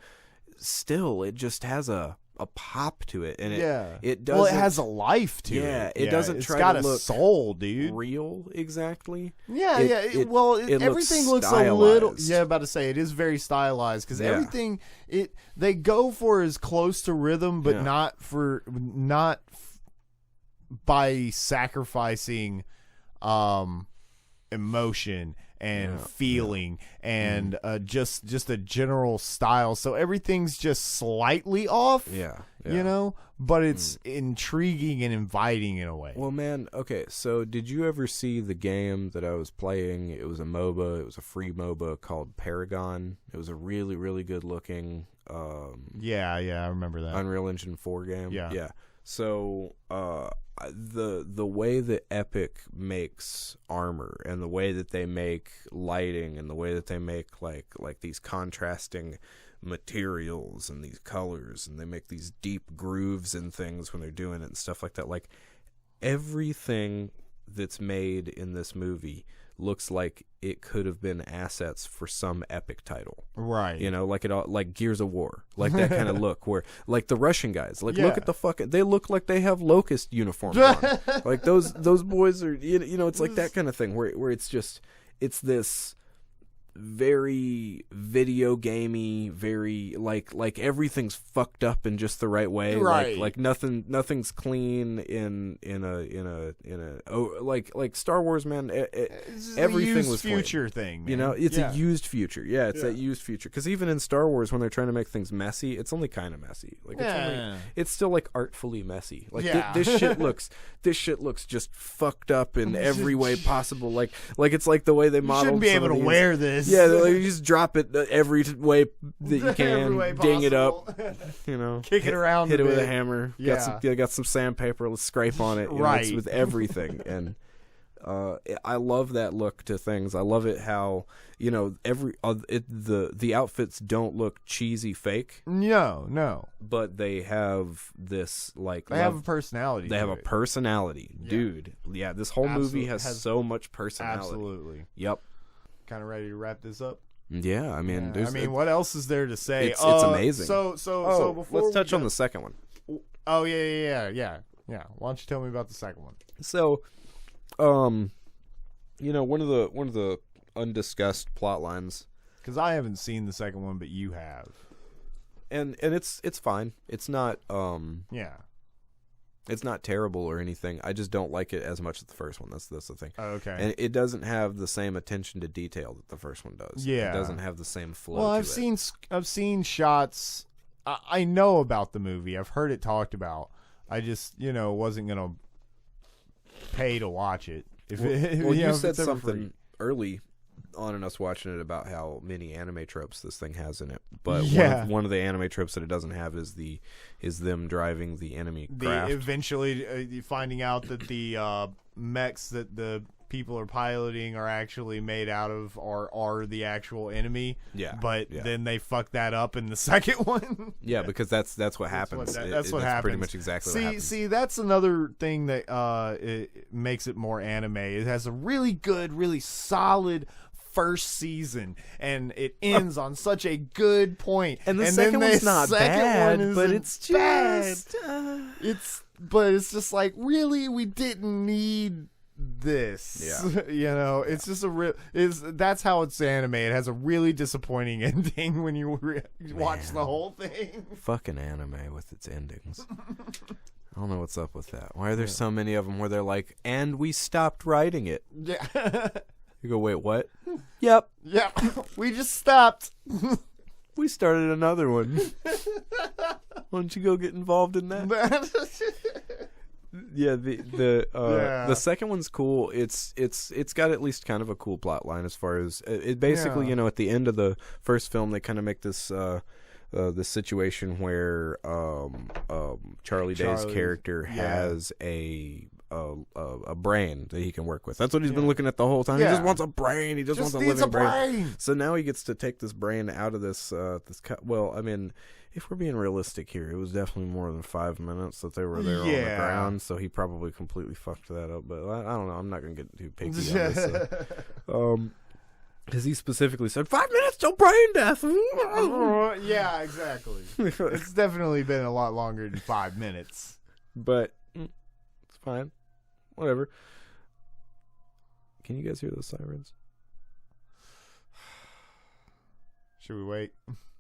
still it just has a pop to it, and it does. Well, it has a life to it. It doesn't try got to look a soul, dude. Real exactly. Yeah, everything looks a little. Yeah, about to say it is very stylized because everything they go for is close to rhythm, but not by sacrificing emotion and feeling and just a general style. So everything's just slightly off. You know, but it's intriguing and inviting in a way. Well, man, okay, so did you ever see the game that I was playing? It was a MOBA. It was a free MOBA called Paragon. It was a really, really good looking yeah, I remember that. Unreal Engine 4 game. Yeah. So the way that Epic makes armor and the way that they make lighting and the way that they make like these contrasting materials and these colors, and they make these deep grooves in things when they're doing it and stuff like that, like everything that's made in this movie looks like it could have been assets for some Epic title, right? You know, like it all, like Gears of War, like that kind of look, where like the Russian guys, like look at the fucking, they look like they have Locust uniforms on. Like those boys are, you know, it's like that kind of thing where it's just, it's this very video gamey, very like everything's fucked up in just the right way, right? Like nothing's clean in a like Star Wars, man. Everything was future clean. Thing, man. You know, it's a used future. Yeah, it's that used future. Because even in Star Wars, when they're trying to make things messy, it's only kind of messy. Like it's still like artfully messy. Like this shit looks just fucked up in every way possible. Like it's like the way they modeled. You shouldn't be able to wear this. Yeah, like, you just drop it every way that you can, ding it up, you know, kick it around, hit it with a hammer. Got some sandpaper, let's scrape on it. You know, it's with everything, and I love that look to things. I love it how, you know, the outfits don't look cheesy fake. No, but they have this like they have a personality. They have a personality, dude. Yeah, this whole movie has so much personality. Absolutely. Yep. Kind of ready to wrap this up? Yeah, I mean, what else is there to say? It's amazing. So before let's touch on the second one. Oh yeah. Why don't you tell me about the second one? So, you know, one of the undiscussed plot lines, because I haven't seen the second one, but you have, and it's fine. It's not It's not terrible or anything. I just don't like it as much as the first one. That's the thing. Oh, okay. And it doesn't have the same attention to detail that the first one does. Yeah. It doesn't have the same flow. Well, I've seen shots. I know about the movie. I've heard it talked about. I just, wasn't gonna pay to watch it. You said something early on in us watching it about how many anime tropes this thing has in it, but one of the anime tropes that it doesn't have is them driving the enemy craft. Eventually finding out that the mechs that the people are piloting are actually made out of are the actual enemy. Then they fuck that up in the second one. Because that's what happens. That's what happens. Pretty much exactly what happens. See, that's another thing that it makes it more anime. It has a really good, really solid first season, and it ends on such a good point. And the second one's not bad, but it's just but it's just like, really, we didn't need this. It's just that's how it's anime. It has a really disappointing ending when you watch the whole thing. Fucking anime with its endings. I don't know what's up with that. Why are there so many of them where they're like, and we stopped writing it? You go, wait, what? Yep. Yeah, we just stopped. We started another one. Why don't you go get involved in that? The second one's cool. It's got at least kind of a cool plot line as far as it basically, at the end of the first film they kind of make this this situation where Charlie Day's character has a brain that he can work with. That's what he's been looking at the whole time. He just wants a brain. He just wants a living brain. So now he gets to take this brain out of this. Well, I mean, if we're being realistic here, it was definitely more than 5 minutes that they were there on the ground. So he probably completely fucked that up. But I don't know. I'm not gonna get too picky on this. Because he specifically said 5 minutes till brain death. Yeah, exactly. It's definitely been a lot longer than 5 minutes. But it's fine. Whatever. Can you guys hear those sirens? Should we wait?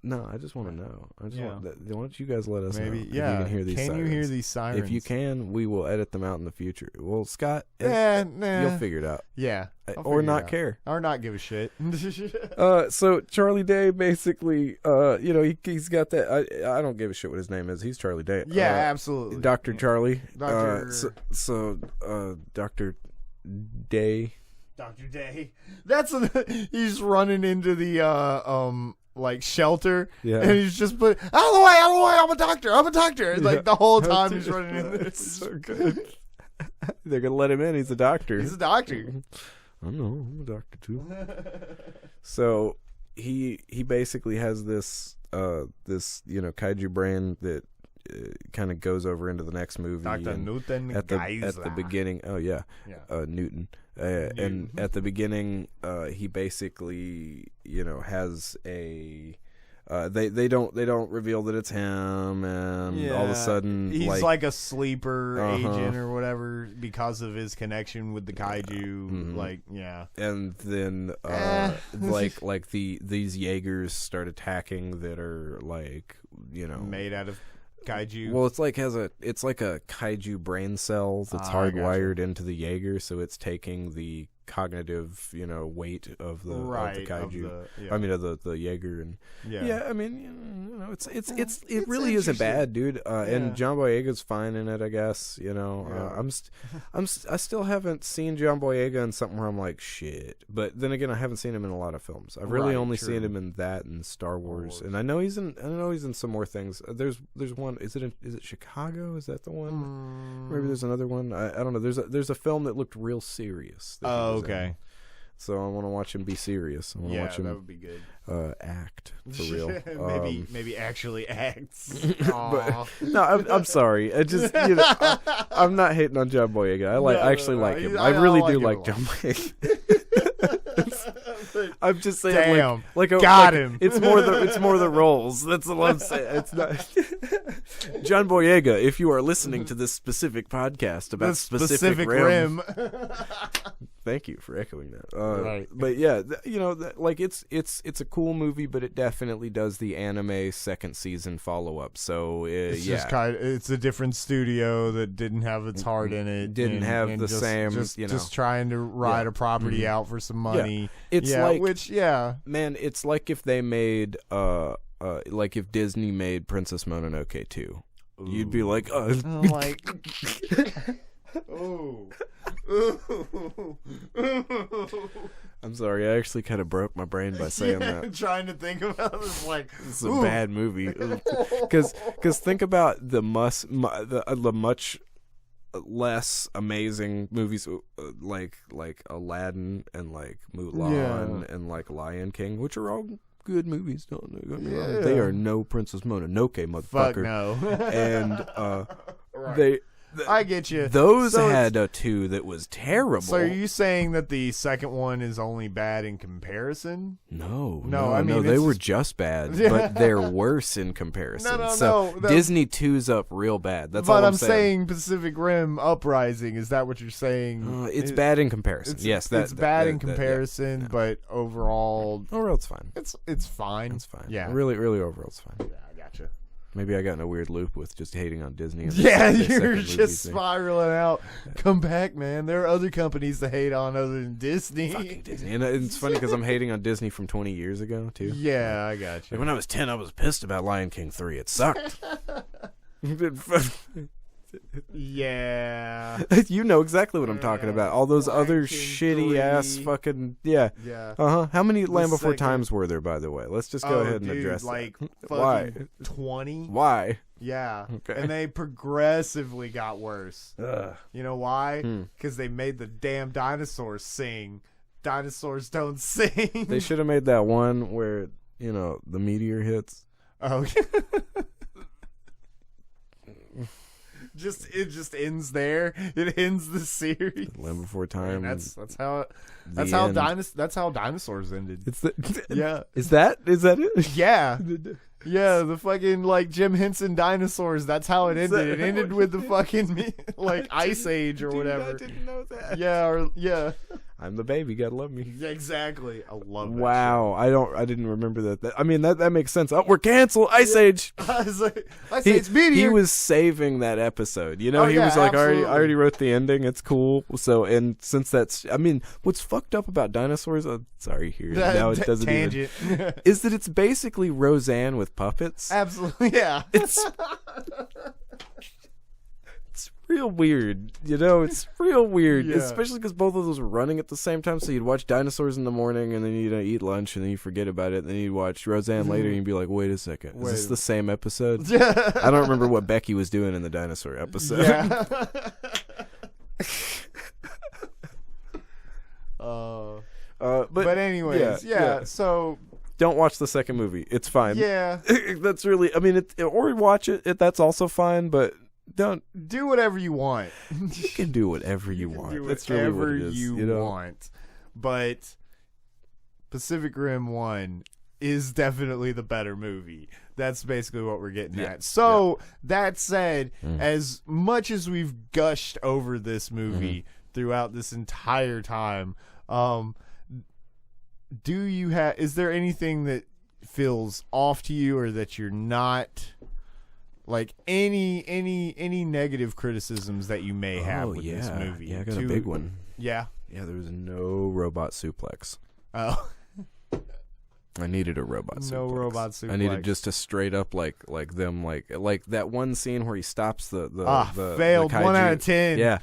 No, I just want to know. I just Yeah. why don't you guys let us know? Maybe, if yeah. you can hear these Can sirens. you hear these sirens? If you can, we will edit them out in the future. Well, Scott, nah. you'll figure it out. Yeah. I'll Or figure it not out. care. Or not give a shit. So Charlie Day basically, he's got that. I don't give a shit what his name is. He's Charlie Day. Yeah, absolutely. Dr. Charlie. Dr. Dr. Day. Dr. Day. He's running into the like shelter, and he's just out of the way, I'm a doctor. Like the whole time he's running in this. So good. They're gonna let him in. He's a doctor. He's a doctor. I know. I'm a doctor too. So he basically has this kaiju brain that kind of goes over into the next movie. Dr. Newton at the beginning. Oh yeah. Newton. And at the beginning, he basically has a. They don't reveal that it's him, and all of a sudden he's like a sleeper agent or whatever because of his connection with the kaiju. And then these Jaegers start attacking that are made out of kaiju. Well, it's like a kaiju brain cell that's hardwired into the Jaeger, so it's taking the cognitive weight of the kaiju. Of the Jaeger, and it really isn't bad, dude. And John Boyega's fine in it, I guess. I still haven't seen John Boyega in something where I'm like shit, but then again, I haven't seen him in a lot of films. I've really only seen him in that and Star Wars, and I know he's in some more things. There's one. Is it Chicago? Is that the one? Maybe there's another one. I don't know. There's a film that looked real serious. Okay. So I want to watch him be serious. I want to watch him. That would be good. Act for real. Maybe actually acts. But, no, I'm sorry. I just I'm not hating on John Boyega. I actually like him. I really do like John Boyega. I'm just saying, damn, got him. It's more the roles. That's what I'm saying. It's not John Boyega. If you are listening to this specific podcast about specific rim. Thank you for echoing that. Right. But yeah, it's a cool movie, but it definitely does the anime second season follow up. So it's just it's a different studio that didn't have its heart in it. Didn't have the same. Just trying to ride a property out for some money. It's man, it's like if they made like if Disney made Princess Mononoke 2. You'd be like, oh. I'm sorry, I actually kind of broke my brain by saying that. Trying to think about this, it's a bad movie. Because think about the much less amazing movies like Aladdin and like Mulan and like Lion King, which are all good movies. Don't get me wrong. They are no Princess Mononoke, motherfucker. Fuck no. And I get you. Those had a 2 that was terrible. So are you saying that the second one is only bad in comparison? No. I mean, they were just bad, but they're worse in comparison. No. Disney 2's up real bad. That's all I'm saying. Pacific Rim Uprising. Is that what you're saying? It's bad in comparison. Yes, it's bad in comparison, but overall, it's fine. It's fine. It's fine. Yeah, really, overall, it's fine. Yeah, I gotcha. Maybe I got in a weird loop with just hating on Disney. You're just spiraling out. Come back, man. There are other companies to hate on other than Disney. Fucking Disney. And it's funny because I'm hating on Disney from 20 years ago, too. Yeah, I got you. Like when I was 10, I was pissed about Lion King 3. It sucked. Yeah. You know exactly what I'm talking about. All those other shitty ass fucking How many Land Before Times were there, by the way? Let's just go ahead and address like that. Why 20? Why? Yeah. Okay. And they progressively got worse. You know why? Because they made the damn dinosaurs sing. Dinosaurs don't sing. They should have made that one where the meteor hits. Oh. It just ends there. It ends the series. Land Before Time. That's how dinosaurs ended. It's the yeah. Is that it? Yeah. Yeah, the fucking Jim Henson dinosaurs. That's how it ended. It ended with the fucking Ice Age or whatever. I didn't know that. Yeah, I'm the baby, gotta love me. Exactly. I love that. Wow, I didn't remember that. I mean, that makes sense. Oh, we're canceled. Ice Age. Ice Age meteor. He was saving that episode. You know, he was like, I already wrote the ending. It's cool. So, and since that's, I mean, what's fucked up about dinosaurs? Sorry, here now it doesn't tangent. even. Is that it's basically Roseanne with puppets? Absolutely, yeah. It's real weird, you know. It's real weird, especially because both of those were running at the same time. So you'd watch dinosaurs in the morning, and then you'd eat lunch, and then you forget about it. And then you'd watch Roseanne later, and you'd be like, "Wait a second, is this the same episode?" I don't remember what Becky was doing in the dinosaur episode. Yeah. But anyways, yeah. So don't watch the second movie. It's fine. Yeah, that's really. I mean, or watch it. That's also fine, but. Don't do whatever you want. You can do whatever you want. That's really what it is, you want. But Pacific Rim 1 is definitely the better movie. That's basically what we're getting at. So that said, as much as we've gushed over this movie throughout this entire time, is there anything that feels off to you, or that you're not? Like any negative criticisms that you may have with this movie? Yeah, I got a big one. Yeah? Yeah, there was no robot suplex. Oh. I needed a robot suplex. No robot suplex. I needed just a straight up like them like that one scene where he stops the failed the kaiju. 1 out of 10. Yeah.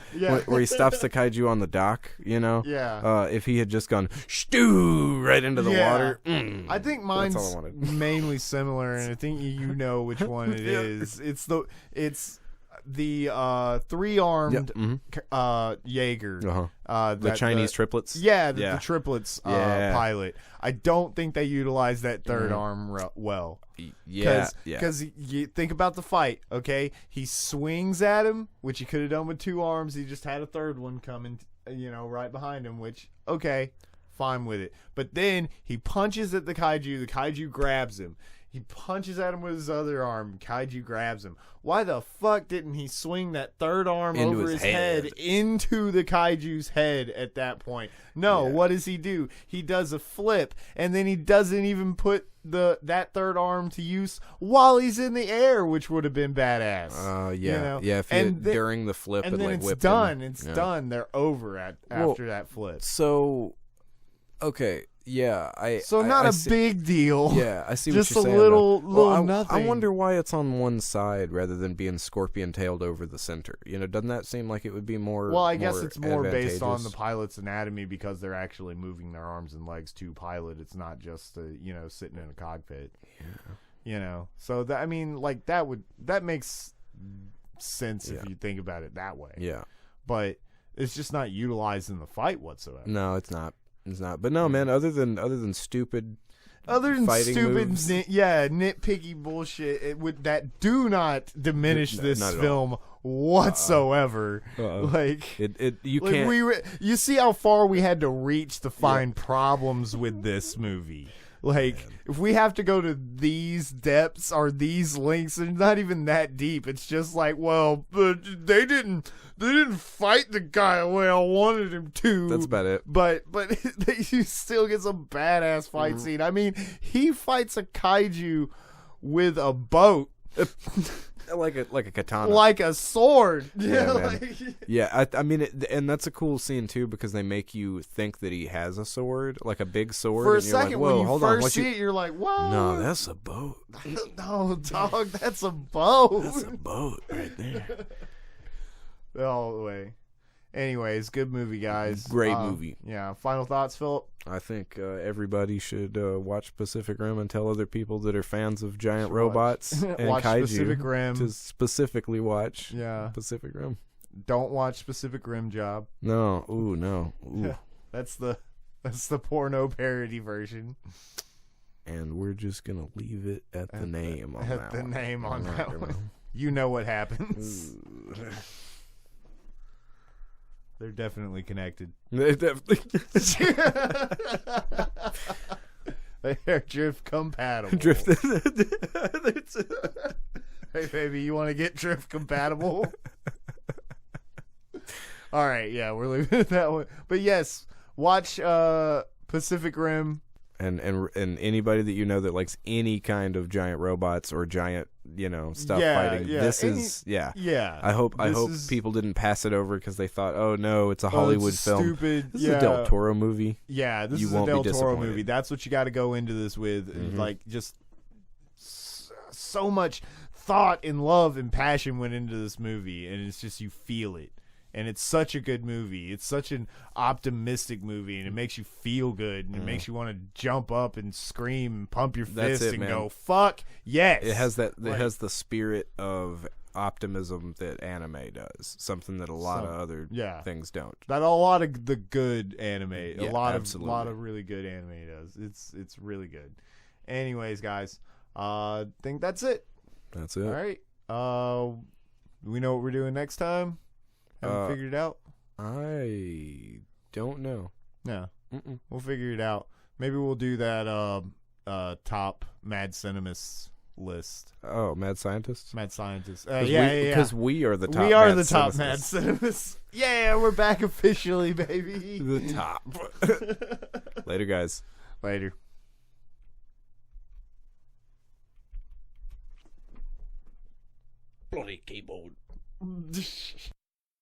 Where he stops the kaiju on the dock, you know? Yeah. If he had just gone stew right into the water. I think mine's mainly similar, and I think you know which one it is. It's the 3-armed Jaeger. The Chinese triplets. Yeah, the triplets pilot. I don't think they utilized that third arm well. Yeah, because you think about the fight. Okay, he swings at him, which he could have done with 2 arms. He just had a third one coming, right behind him. Which fine with it. But then he punches at the kaiju. The kaiju grabs him. He punches at him with his other arm. Kaiju grabs him. Why the fuck didn't he swing that third arm into over his head into the kaiju's head at that point? No, what does he do? He does a flip, and then he doesn't even put that third arm to use while he's in the air, which would have been badass. Yeah. During the flip, and then it's done. It's done. They're over after that flip. So, okay. Yeah, not a big deal. Yeah, I see. Just what you're saying. Just a little nothing. I wonder why it's on one side rather than being scorpion-tailed over the center. Doesn't that seem like it would be more? Well, I guess it's more based on the pilot's anatomy, because they're actually moving their arms and legs to pilot. It's not just sitting in a cockpit. Yeah. So that that makes sense if you think about it that way. Yeah. But it's just not utilized in the fight whatsoever. No, it's not. It's not. But no, man. Other than stupid, nitpicky bullshit that do not diminish this film whatsoever. You can't. You see how far we had to reach to find problems with this movie. If we have to go to these depths or these lengths, they're not even that deep. It's just they didn't fight the guy the way I wanted him to. That's about it. But you still get some badass fight scene. I mean, he fights a kaiju with a boat. like a katana, like a sword. I mean, and that's a cool scene too, because they make you think that he has a sword, like a big sword. For a and you're second, like, when you first see it, you're like, "Whoa, no, that's a boat." No, dog, that's a boat. That's a boat right there. All the way. Anyways, good movie, guys. Great movie. Yeah. Final thoughts, Philip? I think everybody should watch Pacific Rim and tell other people that are fans of giant robots and watch kaiju Pacific Rim. to specifically watch Pacific Rim. Don't watch Pacific Rim Job. No. Ooh, no. Ooh. That's the porno parody version. And we're just going to leave it at the name on that one. Name on that one. You know what happens. They're definitely connected. They're definitely. They're drift compatible. Hey, baby, you want to get drift compatible? All right, yeah, we're leaving it that way. But yes, watch Pacific Rim. And anybody that you know that likes any kind of giant robots or giant, stuff fighting. Yeah. This is Yeah. I hope people didn't pass it over because they thought, oh no, it's a Hollywood film. Stupid. This is a Del Toro movie. Yeah, this is a Del Toro movie. That's what you got to go into this with. Like, just so much thought and love and passion went into this movie, and it's just, you feel it. And it's such a good movie. It's such an optimistic movie, and it makes you feel good, and it makes you want to jump up and scream and pump your fist and go, "Fuck yes!" It has that. It has the spirit of optimism that anime does. Something that a lot of other things don't. That a lot of the good anime, a lot absolutely. of really good anime does. It's really good. Anyways, guys, I think that's it. That's it. All right. We know what we're doing next time. Haven't figured it out? I don't know. No. We'll figure it out. Maybe we'll do that top Mad Cinemists list. Oh, Mad Scientists? Mad Scientists. Because we are the top. We are the top Mad Cinemists. Yeah, we're back officially, baby. The top. Later, guys. Later. Bloody keyboard.